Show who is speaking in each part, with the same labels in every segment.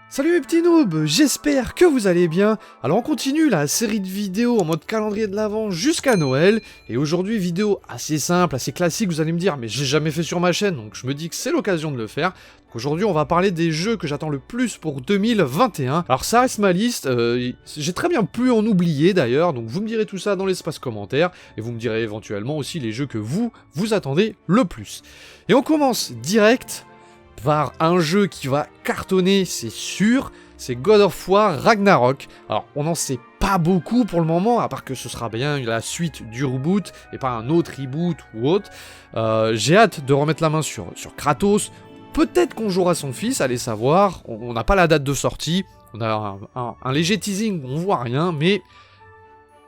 Speaker 1: Salut mes petits noobs, j'espère que vous allez bien. Alors on continue la série de vidéos en mode calendrier de l'Avent jusqu'à Noël. Et aujourd'hui, vidéo assez simple, assez classique, vous allez me dire, mais j'ai jamais fait sur ma chaîne, donc je me dis que c'est l'occasion de le faire. Donc aujourd'hui, on va parler des jeux que j'attends le plus pour 2021. Alors ça reste ma liste, j'ai très bien pu en oublier d'ailleurs, donc vous me direz tout ça dans l'espace commentaire. Et vous me direz éventuellement aussi les jeux que vous attendez le plus. Et on commence direct par un jeu qui va cartonner, c'est sûr, c'est God of War Ragnarok. Alors, on n'en sait pas beaucoup pour le moment, à part que ce sera bien la suite du reboot, et pas un autre reboot ou autre. J'ai hâte de remettre la main sur Kratos. Peut-être qu'on jouera son fils, allez savoir. On n'a pas la date de sortie, on a un léger teasing, on voit rien, mais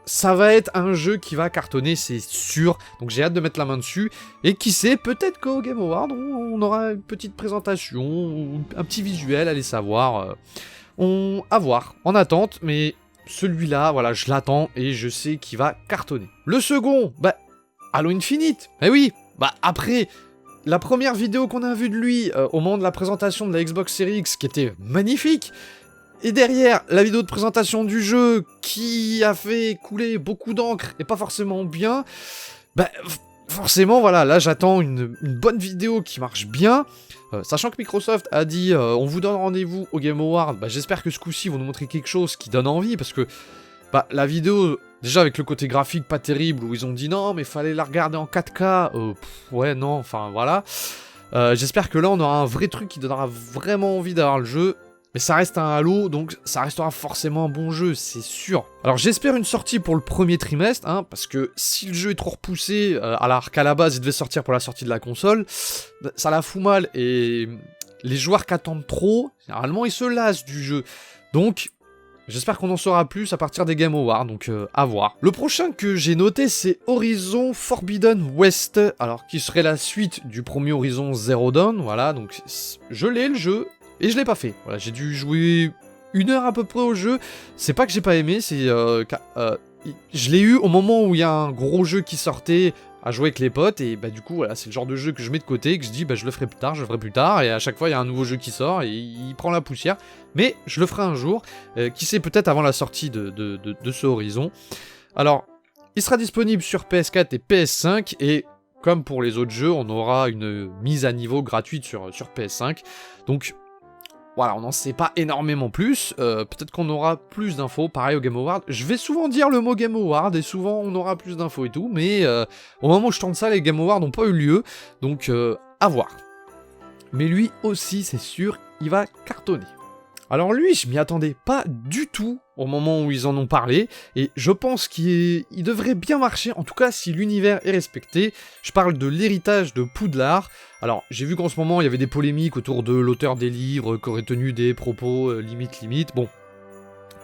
Speaker 1: ça va être un jeu qui va cartonner, c'est sûr. Donc j'ai hâte de mettre la main dessus. Et qui sait, peut-être qu'au Game Award, on aura une petite présentation, ou un petit visuel, allez savoir. À voir, en attente, mais celui-là, voilà, je l'attends et je sais qu'il va cartonner. Le second, Halo Infinite. Eh oui, après la première vidéo qu'on a vue de lui au moment de la présentation de la Xbox Series X, qui était magnifique. Et derrière, la vidéo de présentation du jeu qui a fait couler beaucoup d'encre et pas forcément bien, forcément, voilà, là j'attends une bonne vidéo qui marche bien. Sachant que Microsoft a dit on vous donne rendez-vous au Game Award, j'espère que ce coup-ci ils vont nous montrer quelque chose qui donne envie, parce que la vidéo, déjà avec le côté graphique pas terrible, où ils ont dit non mais fallait la regarder en 4K, ouais non, enfin voilà. J'espère que là on aura un vrai truc qui donnera vraiment envie d'avoir le jeu. Mais ça reste un Halo, donc ça restera forcément un bon jeu, c'est sûr. Alors j'espère une sortie pour le premier trimestre, parce que si le jeu est trop repoussé, alors qu'à la base il devait sortir pour la sortie de la console, ça la fout mal, et les joueurs qui attendent trop, généralement ils se lassent du jeu. Donc j'espère qu'on en saura plus à partir des Game Awards, donc à voir. Le prochain que j'ai noté, c'est Horizon Forbidden West, alors qui serait la suite du premier Horizon Zero Dawn, voilà, donc je l'ai le jeu. Et je l'ai pas fait. Voilà, j'ai dû jouer 1 heure à peu près au jeu. C'est pas que j'ai pas aimé, c'est je l'ai eu au moment où il y a un gros jeu qui sortait à jouer avec les potes, et du coup voilà, c'est le genre de jeu que je mets de côté, que je dis je le ferai plus tard, et à chaque fois il y a un nouveau jeu qui sort et il prend la poussière. Mais je le ferai un jour, qui sait, peut-être avant la sortie de ce Horizon. Alors, il sera disponible sur PS4 et PS5, et comme pour les autres jeux, on aura une mise à niveau gratuite sur PS5. Donc voilà, on n'en sait pas énormément plus, peut-être qu'on aura plus d'infos, pareil au Game Award. Je vais souvent dire le mot Game Award, et souvent on aura plus d'infos et tout, mais au moment où je tente ça, les Game Awards n'ont pas eu lieu, donc à voir. Mais lui aussi, c'est sûr, il va cartonner. Alors lui, je m'y attendais pas du tout au moment où ils en ont parlé, et je pense qu'il devrait bien marcher, en tout cas si l'univers est respecté. Je parle de l'héritage de Poudlard. Alors, j'ai vu qu'en ce moment, il y avait des polémiques autour de l'auteur des livres, qui aurait tenu des propos limite. Bon,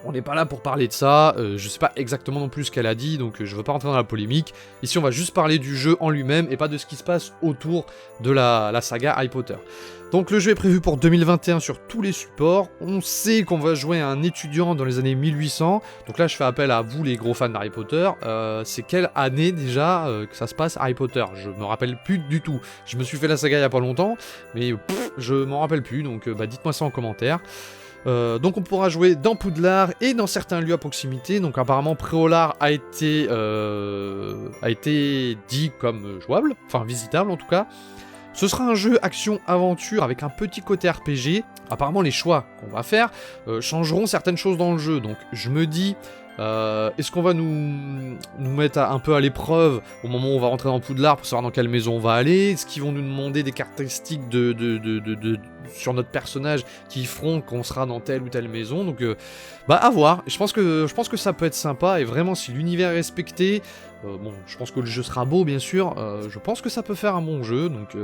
Speaker 1: on n'est pas là pour parler de ça, je sais pas exactement non plus ce qu'elle a dit, donc je veux pas rentrer dans la polémique. Ici, on va juste parler du jeu en lui-même, et pas de ce qui se passe autour de la saga Harry Potter. Donc le jeu est prévu pour 2021 sur tous les supports. On sait qu'on va jouer un étudiant dans les années 1800. Donc là je fais appel à vous les gros fans d'Harry Potter. C'est quelle année déjà que ça se passe Harry Potter? Je me rappelle plus du tout. Je me suis fait la saga il y a pas longtemps, mais je m'en rappelle plus, donc dites-moi ça en commentaire. Donc on pourra jouer dans Poudlard et dans certains lieux à proximité. Donc apparemment Préolard a été dit comme jouable, enfin visitable en tout cas. Ce sera un jeu action-aventure avec un petit côté RPG. Apparemment, les choix qu'on va faire changeront certaines choses dans le jeu. Donc, je me dis, est-ce qu'on va nous mettre un peu à l'épreuve au moment où on va rentrer dans Poudlard pour savoir dans quelle maison on va aller? Est-ce qu'ils vont nous demander des caractéristiques sur notre personnage qui feront qu'on sera dans telle ou telle maison? Donc, à voir. Je pense que ça peut être sympa, et vraiment, si l'univers est respecté... je pense que le jeu sera beau, bien sûr. Je pense que ça peut faire un bon jeu, donc...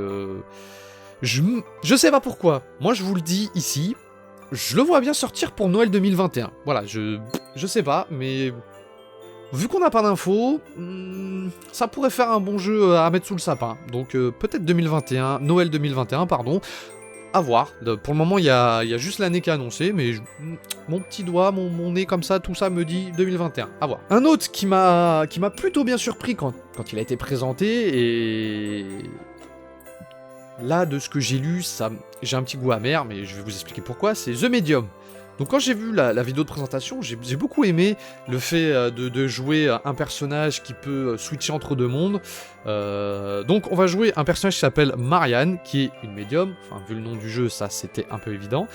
Speaker 1: Je sais pas pourquoi. Moi, je vous le dis ici, je le vois bien sortir pour Noël 2021. Voilà, je sais pas, mais... Vu qu'on n'a pas d'infos, ça pourrait faire un bon jeu à mettre sous le sapin. Donc, peut-être Noël 2021, pardon. À voir. Pour le moment, il y a juste l'année qui est annoncée, mais mon petit doigt, mon nez comme ça, tout ça me dit 2021. À voir. Un autre qui m'a plutôt bien surpris quand il a été présenté, et là, de ce que j'ai lu, j'ai un petit goût amer, mais je vais vous expliquer pourquoi, c'est The Medium. Donc quand j'ai vu la vidéo de présentation, j'ai beaucoup aimé le fait de jouer un personnage qui peut switcher entre deux mondes. Donc on va jouer un personnage qui s'appelle Marianne, qui est une médium. Enfin, vu le nom du jeu, ça c'était un peu évident.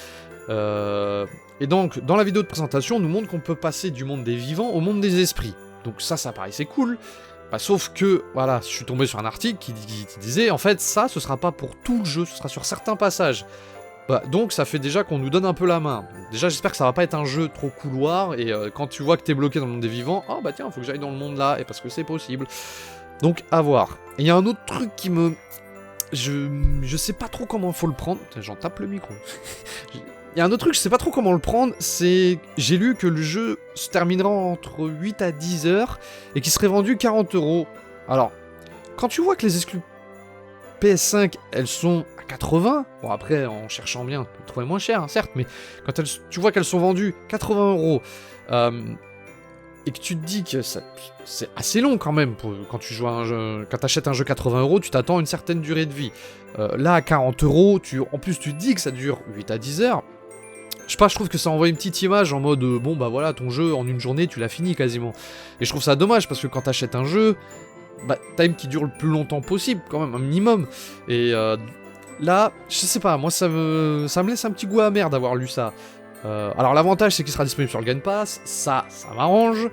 Speaker 1: Et donc dans la vidéo de présentation, on nous montre qu'on peut passer du monde des vivants au monde des esprits. Donc ça paraissait cool. Bah, sauf que, voilà, je suis tombé sur un article qui disait, en fait, ça, ce sera pas pour tout le jeu, ce sera sur certains passages. Bah, donc ça fait déjà qu'on nous donne un peu la main. Déjà j'espère que ça va pas être un jeu trop couloir, et quand tu vois que t'es bloqué dans le monde des vivants, oh bah tiens, faut que j'aille dans le monde là, et parce que c'est possible. Donc à voir. Et il y a un autre truc qui me... Je sais pas trop comment faut le prendre. J'en tape le micro. Il y a un autre truc, je sais pas trop comment le prendre, c'est... J'ai lu que le jeu se terminera entre 8 à 10 heures, et qu'il serait vendu 40 €. Alors, quand tu vois que les exclus PS5, elles sont à 80, bon après, en cherchant bien, tu peux trouver moins cher, hein, certes, mais quand tu vois qu'elles sont vendues 80 €, et que tu te dis que c'est assez long quand même, quand tu joues à un jeu, quand t'achètes un jeu 80 €, tu t'attends à une certaine durée de vie. Là, à 40 €, en plus tu te dis que ça dure 8 à 10 heures, je sais pas, je trouve que ça envoie une petite image en mode, bon bah voilà, ton jeu, en une journée, tu l'as fini quasiment. Et je trouve ça dommage, parce que quand t'achètes un jeu, bah, time qui dure le plus longtemps possible, quand même, un minimum. Et là, je sais pas, moi ça me laisse un petit goût amer d'avoir lu ça. Alors l'avantage c'est qu'il sera disponible sur le Game Pass, ça m'arrange.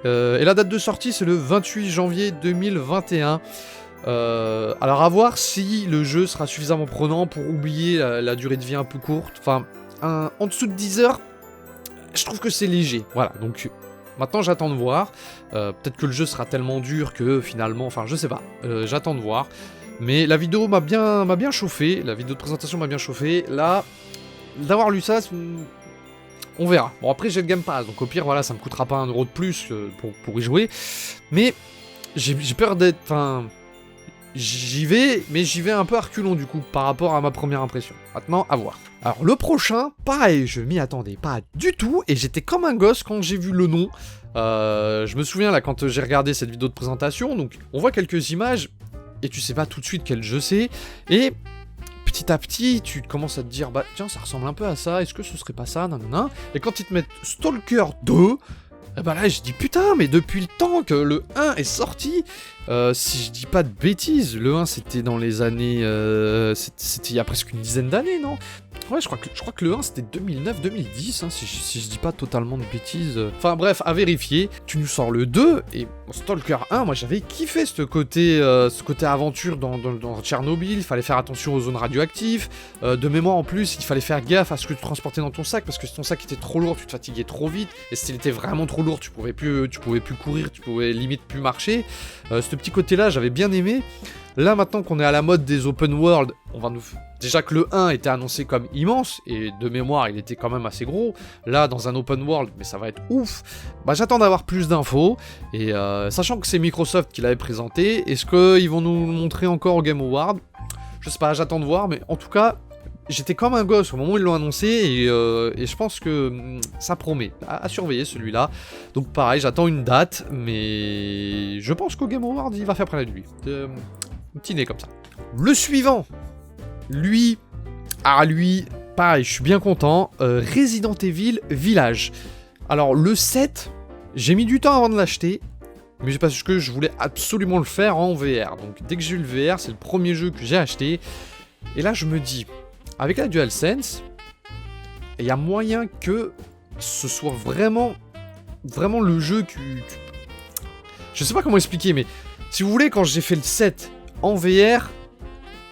Speaker 1: Et la date de sortie c'est le 28 janvier 2021. Alors à voir si le jeu sera suffisamment prenant pour oublier la durée de vie un peu courte. Enfin, en dessous de 10 heures, je trouve que c'est léger. Voilà, donc... Maintenant, j'attends de voir. Peut-être que le jeu sera tellement dur que finalement... Enfin, je sais pas. J'attends de voir. Mais la vidéo m'a bien chauffé. La vidéo de présentation m'a bien chauffé. Là, d'avoir lu ça, on verra. Bon, après, j'ai le Game Pass. Donc, au pire, voilà, ça me coûtera pas 1 € de plus pour y jouer. Mais j'ai peur d'être... Enfin... J'y vais, mais j'y vais un peu à reculons du coup, par rapport à ma première impression. Maintenant, à voir. Alors le prochain, pareil, je m'y attendais pas du tout, et j'étais comme un gosse quand j'ai vu le nom. Je me souviens là, quand j'ai regardé cette vidéo de présentation, donc on voit quelques images, et tu sais pas tout de suite quel jeu c'est, et petit à petit, tu commences à te dire, bah tiens, ça ressemble un peu à ça, est-ce que ce serait pas ça, nanana. Et quand ils te mettent Stalker 2... Et bah là je dis putain, mais depuis le temps que le 1 est sorti, si je dis pas de bêtises, le 1 c'était dans les années, c'était il y a presque une dizaine d'années, non? Ouais, je crois que le 1 c'était 2009-2010, hein, si je dis pas totalement de bêtises. Enfin bref, à vérifier. Tu nous sors le 2, et Stalker 1, moi j'avais kiffé ce côté aventure dans Tchernobyl, il fallait faire attention aux zones radioactives. De mémoire en plus, il fallait faire gaffe à ce que tu transportais dans ton sac, parce que si ton sac était trop lourd, tu te fatiguais trop vite, et s'il était vraiment trop lourd, tu pouvais plus courir, tu pouvais limite plus marcher. Ce petit côté-là, j'avais bien aimé. Là, maintenant qu'on est à la mode des open world, on va nous... Déjà que le 1 était annoncé comme immense, et de mémoire, il était quand même assez gros. Là, dans un open world, mais ça va être ouf. Bah, j'attends d'avoir plus d'infos. Et sachant que c'est Microsoft qui l'avait présenté, est-ce qu'ils vont nous le montrer encore au Game Award? Je sais pas, j'attends de voir, mais en tout cas... J'étais comme un gosse au moment où ils l'ont annoncé, et je pense que ça promet à surveiller celui-là. Donc pareil, j'attends une date, mais je pense qu'au Game Award, il va faire parler de lui. Un petit nez comme ça. Le suivant, lui, pareil, je suis bien content. Resident Evil Village. Alors le 7, j'ai mis du temps avant de l'acheter, mais c'est parce que je voulais absolument le faire en VR. Donc dès que j'ai eu le VR, c'est le premier jeu que j'ai acheté. Et là je me dis... Avec la DualSense, il y a moyen que ce soit vraiment le jeu que... Je sais pas comment expliquer, mais si vous voulez, quand j'ai fait le 7 en VR,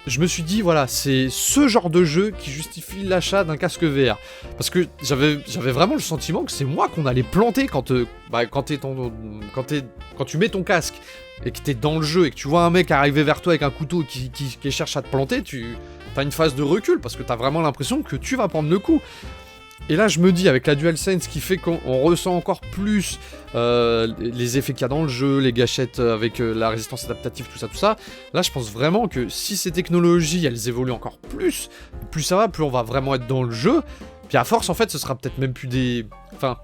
Speaker 1: je me suis dit, voilà, c'est ce genre de jeu qui justifie l'achat d'un casque VR. Parce que j'avais vraiment le sentiment que c'est moi qu'on allait planter quand tu mets ton casque et que t'es dans le jeu et que tu vois un mec arriver vers toi avec un couteau qui cherche à te planter, t'as une phase de recul parce que t'as vraiment l'impression que tu vas prendre le coup. Et là je me dis, avec la DualSense qui fait qu'on ressent encore plus les effets qu'il y a dans le jeu, les gâchettes avec la résistance adaptative, tout ça, là je pense vraiment que si ces technologies elles évoluent encore plus ça va, plus on va vraiment être dans le jeu. Puis à force en fait ce sera peut-être même plus des... Enfin...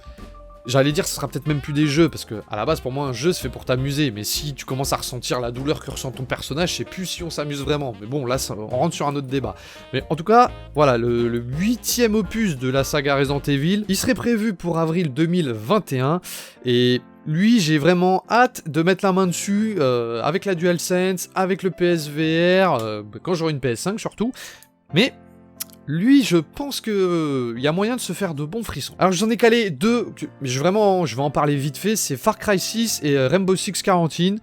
Speaker 1: j'allais dire ce sera peut-être même plus des jeux, parce que à la base pour moi un jeu c'est fait pour t'amuser, mais si tu commences à ressentir la douleur que ressent ton personnage, je sais plus si on s'amuse vraiment, mais bon là on rentre sur un autre débat. Mais en tout cas, voilà, le 8e opus de la saga Resident Evil, il serait prévu pour avril 2021, et lui j'ai vraiment hâte de mettre la main dessus, avec la DualSense, avec le PSVR, quand j'aurai une PS5 surtout, mais... Lui, je pense que y a moyen de se faire de bons frissons. Alors j'en ai calé deux, mais je vais en parler vite fait, c'est Far Cry 6 et Rainbow Six Quarantine.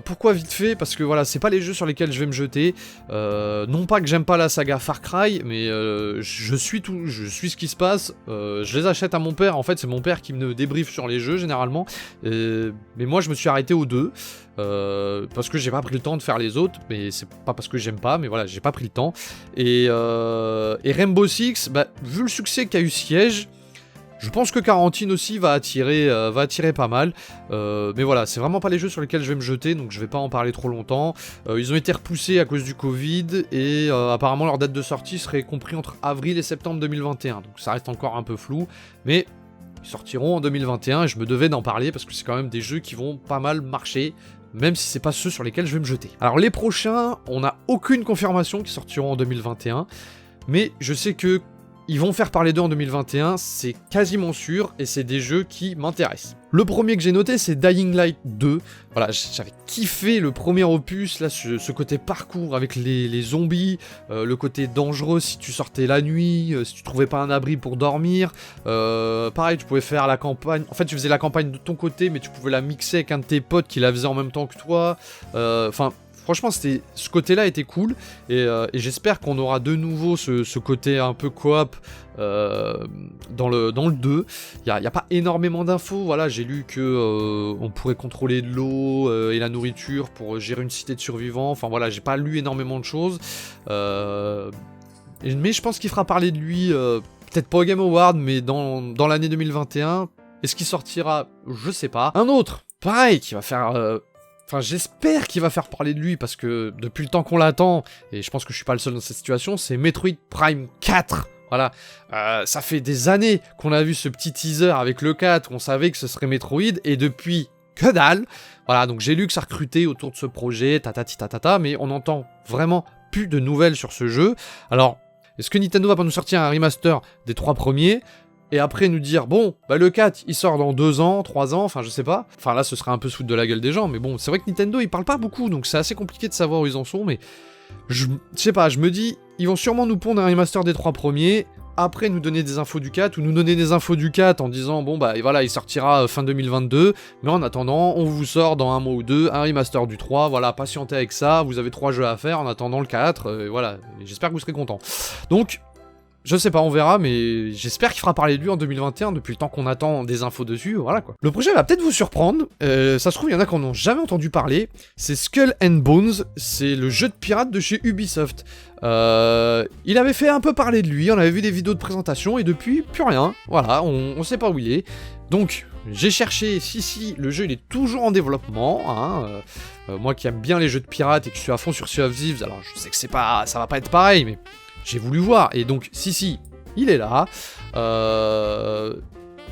Speaker 1: Pourquoi vite fait? Parce que voilà, c'est pas les jeux sur lesquels je vais me jeter. Non pas que j'aime pas la saga Far Cry, mais je suis ce qui se passe. Je les achète à mon père, en fait c'est mon père qui me débriefe sur les jeux généralement. Mais moi je me suis arrêté aux deux. Parce que j'ai pas pris le temps de faire les autres, mais c'est pas parce que j'aime pas, mais voilà, j'ai pas pris le temps. Et Rainbow Six, bah, vu le succès qu'a eu Siege, je pense que Quarantine aussi va attirer pas mal. Mais voilà, c'est vraiment pas les jeux sur lesquels je vais me jeter, donc je vais pas en parler trop longtemps. Ils ont été repoussés à cause du Covid, et apparemment leur date de sortie serait compris entre avril et septembre 2021, donc ça reste encore un peu flou, mais... Ils sortiront en 2021 et je me devais d'en parler parce que c'est quand même des jeux qui vont pas mal marcher, même si c'est pas ceux sur lesquels je vais me jeter. Alors les prochains, on n'a aucune confirmation qui sortiront en 2021, mais je sais que ils vont faire parler d'eux en 2021, c'est quasiment sûr, et c'est des jeux qui m'intéressent. Le premier que j'ai noté, c'est Dying Light 2. Voilà, j'avais kiffé le premier opus, là, ce côté parcours avec les zombies, le côté dangereux si tu sortais la nuit, si tu trouvais pas un abri pour dormir. Pareil, tu pouvais faire la campagne, en fait tu faisais la campagne de ton côté, mais tu pouvais la mixer avec un de tes potes qui la faisait en même temps que toi. Enfin... Franchement, ce côté-là était cool, et j'espère qu'on aura de nouveau ce côté un peu coop dans le 2. Il n'y a pas énormément d'infos, voilà, j'ai lu que on pourrait contrôler de l'eau et la nourriture pour gérer une cité de survivants, enfin voilà, j'ai pas lu énormément de choses, mais je pense qu'il fera parler de lui, peut-être pas au Game Award, mais dans l'année 2021. Est-ce qu'il sortira? Je sais pas. Un autre, pareil, qui va faire... Enfin, j'espère qu'il va faire parler de lui, parce que depuis le temps qu'on l'attend, et je pense que je suis pas le seul dans cette situation, c'est Metroid Prime 4. Voilà, ça fait des années qu'on a vu ce petit teaser avec le 4, on savait que ce serait Metroid, et depuis, que dalle. Voilà, donc j'ai lu que ça recrutait autour de ce projet, mais on n'entend vraiment plus de nouvelles sur ce jeu. Alors, est-ce que Nintendo va pas nous sortir un remaster des 3 premiers ? Et après nous dire, bon, bah le 4, il sort dans 2 ans, 3 ans, enfin je sais pas. Enfin là, ce serait un peu se foutre de la gueule des gens, mais bon, c'est vrai que Nintendo, ils parlent pas beaucoup, donc c'est assez compliqué de savoir où ils en sont, mais... Je sais pas, je me dis, ils vont sûrement nous pondre un remaster des 3 premiers, après nous donner des infos du 4, ou nous donner des infos du 4 en disant, bon bah voilà, il sortira fin 2022, mais en attendant, on vous sort dans un mois ou deux un remaster du 3, voilà, patientez avec ça, vous avez 3 jeux à faire en attendant le 4, voilà, j'espère que vous serez contents. Donc... Je sais pas, on verra, mais j'espère qu'il fera parler de lui en 2021, depuis le temps qu'on attend des infos dessus, voilà quoi. Le projet va peut-être vous surprendre, ça se trouve il y en a qui en ont jamais entendu parler, c'est Skull and Bones, c'est le jeu de pirate de chez Ubisoft. Il avait fait un peu parler de lui, on avait vu des vidéos de présentation, et depuis, plus rien, voilà, on sait pas où il est. Donc, j'ai cherché, si, le jeu il est toujours en développement, hein, moi qui aime bien les jeux de pirates et qui suis à fond sur Sea of Thieves, alors je sais que ça va pas être pareil, mais... J'ai voulu voir, et donc, si, il est là.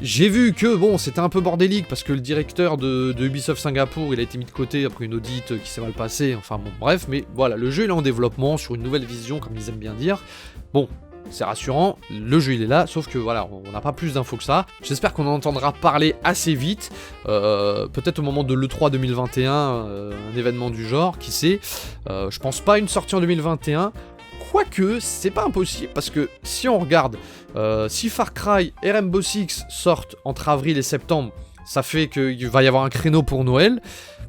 Speaker 1: J'ai vu que, bon, c'était un peu bordélique, parce que le directeur de Ubisoft Singapour, il a été mis de côté après une audite qui s'est mal passée, enfin bon, bref, mais voilà, le jeu il est en développement, sur une nouvelle vision, comme ils aiment bien dire. Bon, c'est rassurant, le jeu il est là, sauf que voilà, on n'a pas plus d'infos que ça. J'espère qu'on en entendra parler assez vite, peut-être au moment de l'E3 2021, un événement du genre, qui sait. Je pense pas à une sortie en 2021, quoique, c'est pas impossible, parce que si on regarde, si Far Cry et Rainbow Six sortent entre avril et septembre, ça fait qu'il va y avoir un créneau pour Noël.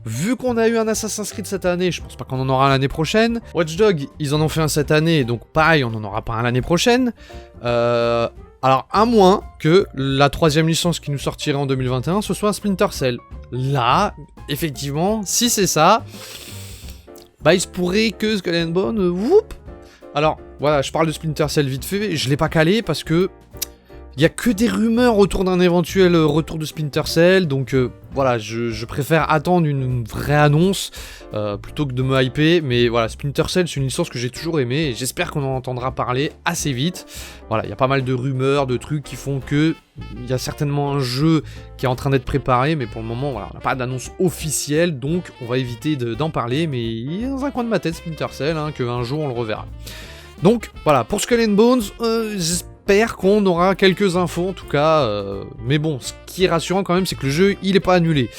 Speaker 1: Vu qu'on a eu un Assassin's Creed cette année, je pense pas qu'on en aura l'année prochaine. Watch Dogs, ils en ont fait un cette année, donc pareil, on en aura pas un l'année prochaine. Alors, à moins que la 3ème licence qui nous sortirait en 2021, ce soit un Splinter Cell. Là, effectivement, si c'est ça, bah il se pourrait que Skull and Bones, whoop. Alors, voilà, je parle de Splinter Cell vite fait, je l'ai pas calé parce que Il y a que des rumeurs autour d'un éventuel retour de Splinter Cell, donc voilà, je préfère attendre une vraie annonce plutôt que de me hyper, mais voilà, Splinter Cell c'est une licence que j'ai toujours aimée et j'espère qu'on en entendra parler assez vite. Voilà, il y a pas mal de rumeurs, de trucs qui font que il y a certainement un jeu qui est en train d'être préparé, mais pour le moment, voilà, on n'a pas d'annonce officielle, donc on va éviter d'en parler, mais il est dans un coin de ma tête Splinter Cell, hein, qu'un jour on le reverra. Donc voilà, pour Skull and Bones, j'espère qu'on aura quelques infos en tout cas, mais bon, ce qui est rassurant quand même, c'est que le jeu, il est pas annulé.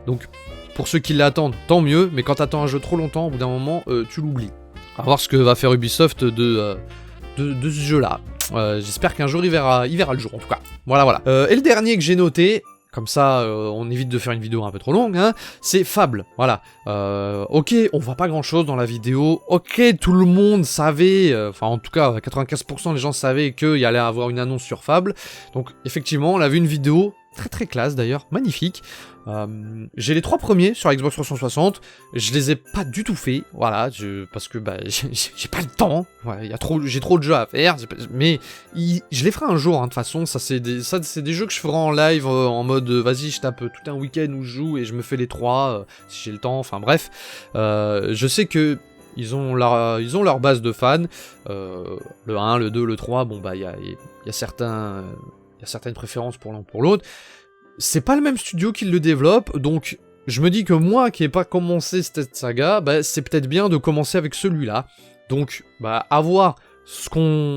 Speaker 1: Donc, pour ceux qui l'attendent, tant mieux, mais quand t'attends un jeu trop longtemps, au bout d'un moment, tu l'oublies. On va voir ce que va faire Ubisoft de ce jeu-là. J'espère qu'un jour, il verra le jour, en tout cas. Voilà. Et le dernier que j'ai noté, comme ça, on évite de faire une vidéo un peu trop longue, hein, c'est Fable, voilà. Ok, on voit pas grand-chose dans la vidéo, ok, tout le monde savait, enfin en tout cas, 95% des gens savaient qu'il y allait avoir une annonce sur Fable, donc effectivement, on a vu une vidéo, très classe d'ailleurs, magnifique. J'ai les 3 premiers sur Xbox 360, je les ai pas du tout fait, voilà, parce que bah, j'ai pas le temps, voilà, j'ai trop de jeux à faire, mais je les ferai un jour, hein, de toute façon, ça c'est des jeux que je ferai en live, en mode, vas-y, je tape tout un week-end où je joue et je me fais les 3, si j'ai le temps, enfin bref, je sais que ils ont leur base de fans, le 1, le 2, le 3, bon bah il y a certaines préférences pour l'un pour l'autre. C'est pas le même studio qui le développe, donc je me dis que moi qui n'ai pas commencé cette saga, bah, c'est peut-être bien de commencer avec celui-là. Donc, bah, à voir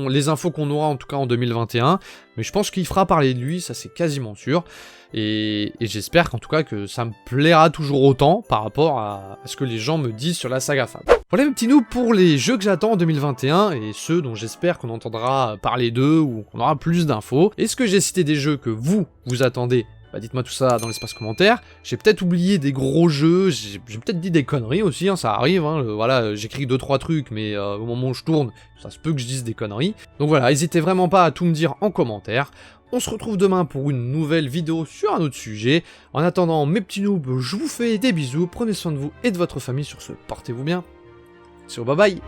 Speaker 1: les infos qu'on aura en tout cas en 2021, mais je pense qu'il fera parler de lui, ça c'est quasiment sûr. Et j'espère qu'en tout cas que ça me plaira toujours autant par rapport à ce que les gens me disent sur la saga Fable. Voilà mes petits noobs pour les jeux que j'attends en 2021 et ceux dont j'espère qu'on entendra parler d'eux ou qu'on aura plus d'infos. Est-ce que j'ai cité des jeux que vous attendez? Bah dites-moi tout ça dans l'espace commentaire. J'ai peut-être oublié des gros jeux, j'ai peut-être dit des conneries aussi, hein, ça arrive, hein, voilà, j'écris 2-3 trucs, mais au moment où je tourne, ça se peut que je dise des conneries. Donc voilà, n'hésitez vraiment pas à tout me dire en commentaire. On se retrouve demain pour une nouvelle vidéo sur un autre sujet. En attendant, mes petits noobs, je vous fais des bisous, prenez soin de vous et de votre famille sur ce, portez-vous bien. Sur bye bye.